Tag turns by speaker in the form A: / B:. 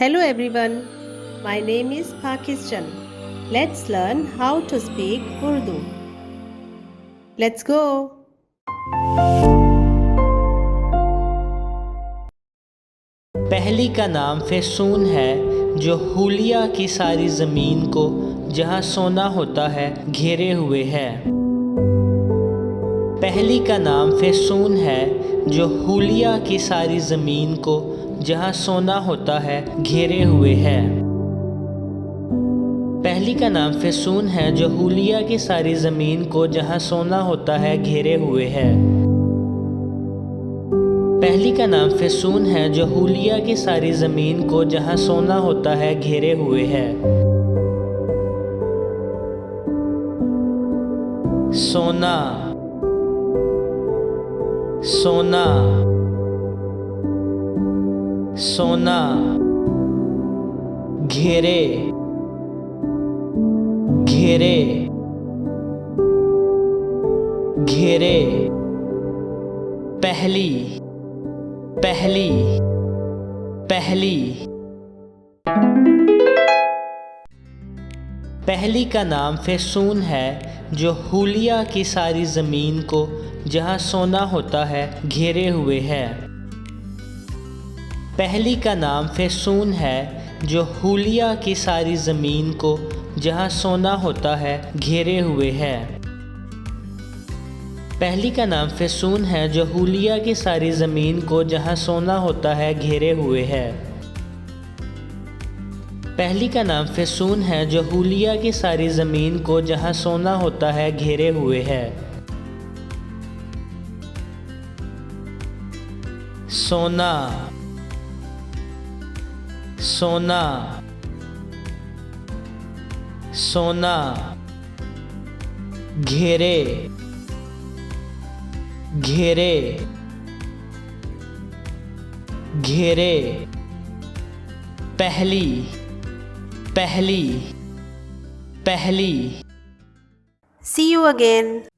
A: Hello everyone, my name is Pakistan. Let's learn how to speak Urdu. Let's go.
B: पहली का नाम फेसून है जो हुलिया की सारी ज़मीन को जहाँ सोना होता है घेरे हुए है। पहली का नाम फेसून है जो हुलिया की सारी ज़मीन को जहाँ सोना होता है घेरे हुए है। पहली का नाम फेसून है जो हुलिया की सारी ज़मीन को जहाँ सोना होता है घेरे हुए है। पहली का नाम फेसून है जो हुलिया की सारी ज़मीन को जहाँ सोना होता है घेरे हुए है। सोना, सोना, सोना, घेरे, घेरे, घेरे, पहली, पहली, पहली। पहली का नाम फेसून है जो हुलिया की सारी ज़मीन को जहाँ सोना होता है घेरे हुए है। पहली का नाम फेसून है जो हुलिया की सारी ज़मीन को जहाँ सोना होता है घेरे हुए है। पहली का नाम फेसून है जो हुलिया की सारी ज़मीन को जहाँ सोना होता है घेरे हुए है। पहली का नाम फेसून है जो हुलिया की सारी ज़मीन को जहाँ सोना होता है घेरे हुए है। सोना, सोना, सोना, घेरे, घेरे, घेरे, पहली, पहली, पहली।
A: See you again.